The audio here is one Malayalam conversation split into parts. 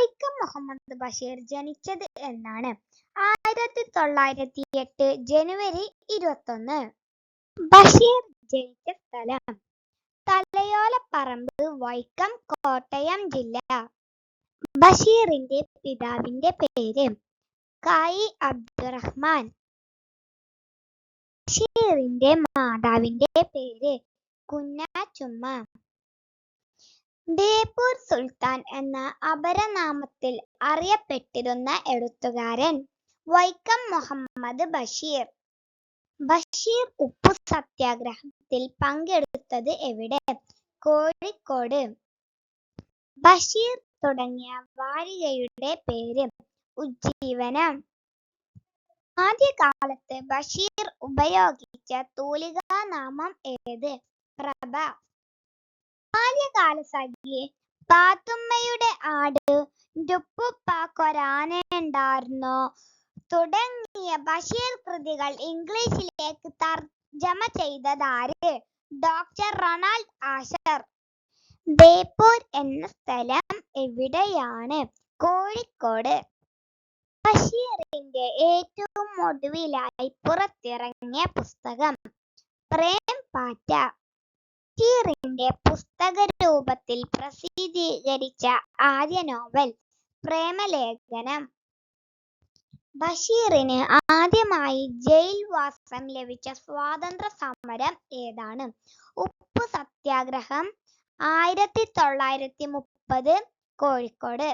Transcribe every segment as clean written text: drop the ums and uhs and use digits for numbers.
വൈക്കം മുഹമ്മദ് ബഷീർ ജനിച്ചത് എന്നാണ്? 1908 ജനുവരി 21. ബഷീർ ജനിച്ച സ്ഥലം തലയോലപ്പറമ്പ്, വൈക്കം, കോട്ടയം ജില്ല. ബഷീറിന്റെ പിതാവിന്റെ പേര് കായി അബ്ദുറഹ്മാൻ. ബഷീറിന്റെ മാതാവിന്റെ പേര് കുഞ്ഞാച്ചുമ്മ. ബേപ്പൂർ സുൽത്താൻ എന്ന അപരനാമത്തിൽ അറിയപ്പെട്ടിരുന്ന എഴുത്തുകാരൻ വൈക്കം മുഹമ്മദ് ബഷീർ. ബഷീർ ഉപ്പു സത്യാഗ്രഹത്തിൽ പങ്കെടുത്തത് എവിടെ? കോഴിക്കോട്. ബഷീർ തുടങ്ങിയ വാരികയുടെ പേര് ഉജ്ജീവനം. ആദ്യകാലത്ത് ബഷീർ ഉപയോഗിച്ച തൂലികാനാമം ഏത്? പ്രഭ. ബാല്യകാലസഖി, പാത്തുമ്മയുടെ ആട്, ന്റുപ്പുപ്പാക്കൊരാനയുണ്ടാർന്നോ തുടങ്ങിയ ബഷീർ കൃതികൾ ഇംഗ്ലീഷിലേക്ക് തർജ്ജമ ചെയ്തതാര്? Doctor Ronald Asher. ബേപ്പൂർ എന്ന സ്ഥലം എവിടെയാണ്? കോഴിക്കോട്. ബഷീറിന്റെ ഏറ്റവും ഒടുവിലായി പുറത്തിറങ്ങിയ പുസ്തകം പ്രേം പാറ്റ. ബഷീറിന്റെ പുസ്തക രൂപത്തിൽ പ്രസിദ്ധീകരിച്ച ആദ്യ നോവൽ പ്രേമലേഖനം. ബഷീറിന് ആദ്യമായി ജയിൽവാസം ലഭിച്ച സ്വാതന്ത്ര്യ സമരം ഏതാണ്? ഉപ്പു സത്യാഗ്രഹം. 1930 കോഴിക്കോട്.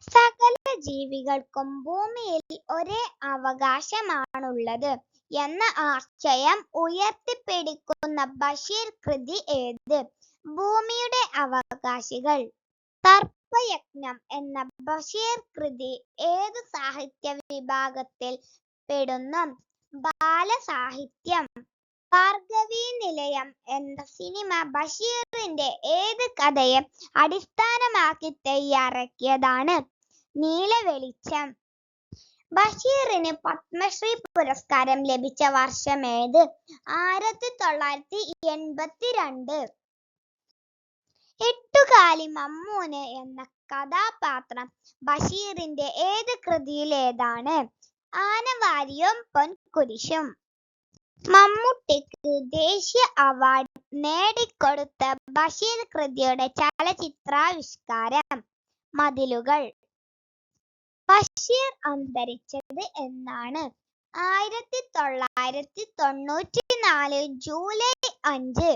സകല ജീവികൾക്കും ഭൂമിയിൽ ഒരേ അവകാശമാണുള്ളത് എന്ന ആശയം ഉയർത്തിപ്പിടിക്കുന്ന ബഷീർ കൃതി ഏത്? ഭൂമിയുടെ അവകാശികൾ. തർപ്പയജ്ഞം എന്ന ബഷീർ കൃതി ഏതു സാഹിത്യ വിഭാഗത്തിൽ പെടുന്നു? ബാലസാഹിത്യം. ഭാർഗവീനിലയം എന്ന സിനിമ ബഷീറിന്റെ ഏത് കഥയെ അടിസ്ഥാനമാക്കി തയ്യാറാക്കിയതാണ്? നീലവെളിച്ചം. ബഷീറിന് പത്മശ്രീ പുരസ്കാരം ലഭിച്ച വർഷമേത്? 1982. എട്ടുകാലി മമ്മൂന് എന്ന കഥാപാത്രം ബഷീറിന്റെ ഏത് കൃതിയിലേതാണ്? ആനവാരിയും പൊൻകുരിശും. മമ്മൂട്ടിക്ക് ദേശീയ അവാർഡ് നേടിക്കൊടുത്ത ബഷീർ കൃതിയുടെ ചലച്ചിത്രാവിഷ്കാരം മതിലുകൾ. ബഷീർ അന്തരിച്ചത് എന്നാണ്? 1994 ജൂലൈ 5.